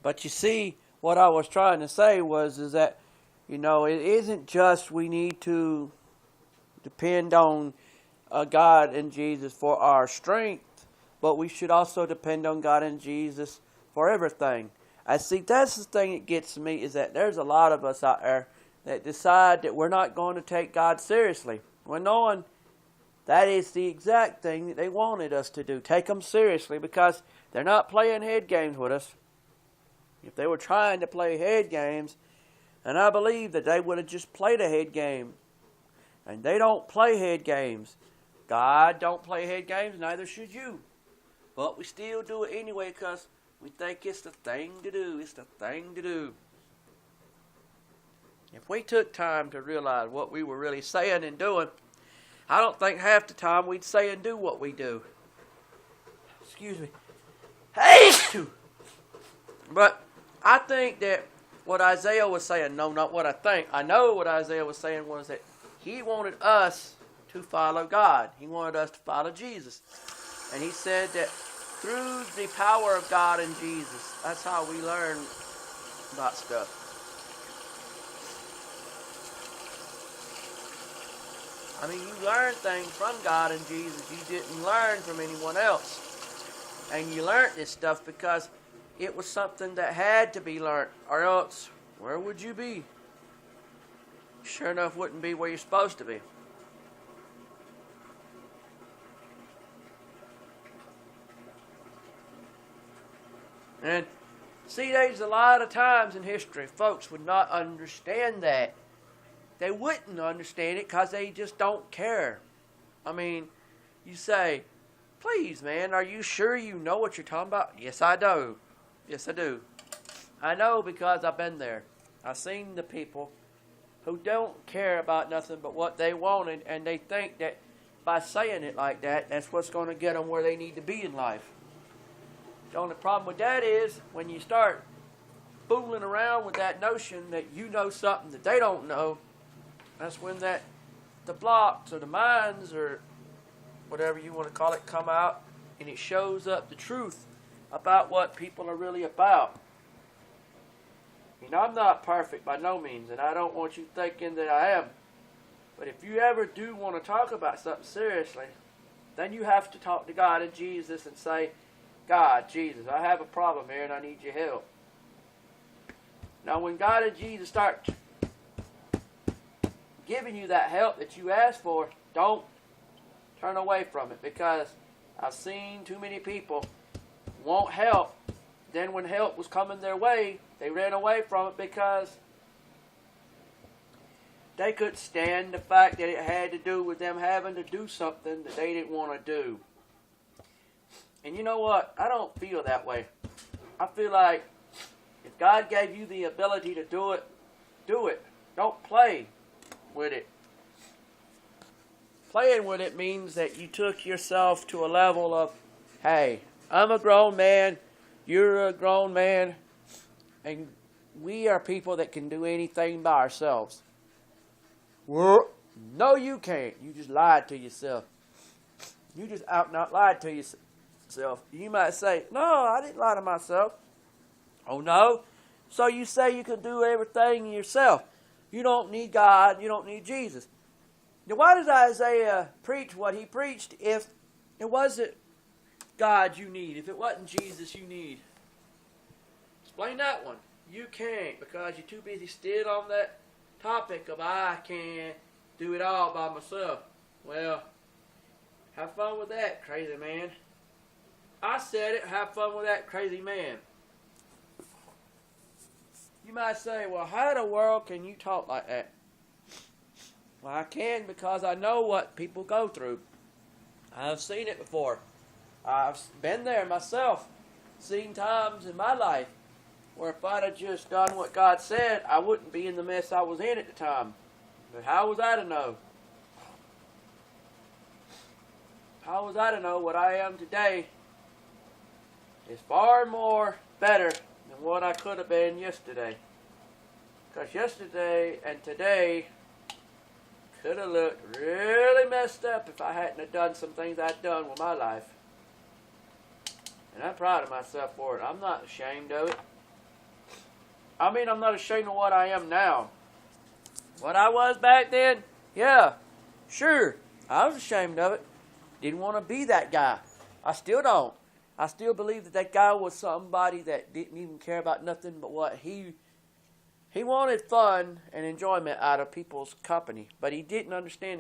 But you see, what I was trying to say is that, it isn't just we need to depend on God and Jesus for our strength, but we should also depend on God and Jesus for everything. I see that's the thing that gets me, is that there's a lot of us out there that decide that we're not going to take God seriously. When knowing that is the exact thing that they wanted us to do. Take them seriously, because they're not playing head games with us. If they were trying to play head games, and I believe that they would have just played a head game. And they don't play head games. God don't play head games, neither should you. But we still do it anyway because we think it's the thing to do. It's the thing to do. If we took time to realize what we were really saying and doing, I don't think half the time we'd say and do what we do. Excuse me. Hey! But I think that what Isaiah was saying, no, not what I think. I know what Isaiah was saying was that he wanted us to follow God. He wanted us to follow Jesus. And he said that through the power of God and Jesus, that's how we learn about stuff. I mean, you learn things from God and Jesus you didn't learn from anyone else. And you learned this stuff because it was something that had to be learned, or else, where would you be? Sure enough, wouldn't be where you're supposed to be. And see, there's a lot of times in history folks would not understand that. They wouldn't understand it because they just don't care. I mean, you say, please, man, are you sure you know what you're talking about? Yes, I do. Yes, I do. I know because I've been there. I've seen the people who don't care about nothing but what they wanted, and they think that by saying it like that, that's what's going to get them where they need to be in life. The only problem with that is when you start fooling around with that notion that you know something that they don't know, that's when the blocks or the minds or whatever you want to call it come out, and it shows up the truth about what people are really about. I'm not perfect by no means, and I don't want you thinking that I am. But if you ever do want to talk about something seriously, then you have to talk to God and Jesus and say, God, Jesus, I have a problem here and I need your help. Now, when God and Jesus start giving you that help that you asked for, don't turn away from it, because I've seen too many people want help. Then when help was coming their way, they ran away from it because they couldn't stand the fact that it had to do with them having to do something that they didn't want to do. And you know what? I don't feel that way. I feel like if God gave you the ability to do it, do it. Don't play with it. Playing with it means that you took yourself to a level of, hey, I'm a grown man, you're a grown man, and we are people that can do anything by ourselves. Well, no, you can't. You just lied to yourself. You just out and out lied to yourself. You might say, no, I didn't lie to myself. Oh, no? So you say you can do everything yourself. You don't need God. You don't need Jesus. Now, why does Isaiah preach what he preached if it wasn't God you need, if it wasn't Jesus you need? Explain that one. You can't, because you're too busy still on that topic of I can't do it all by myself. Well, have fun with that, crazy man. I said it, have fun with that, crazy man. You might say, well, how in the world can you talk like that? Well, I can because I know what people go through. I've seen it before. I've been there myself, seen times in my life where if I'd have just done what God said, I wouldn't be in the mess I was in at the time. But how was I to know? How was I to know what I am today is far more better than what I could have been yesterday? Because yesterday and today could have looked really messed up if I hadn't have done some things I'd done with my life. And I'm proud of myself for it. I'm not ashamed of it. I mean, I'm not ashamed of what I am now. What I was back then, yeah, sure, I was ashamed of it. Didn't want to be that guy. I still don't. I still believe that that guy was somebody that didn't even care about nothing but what he wanted fun and enjoyment out of people's company, but he didn't understand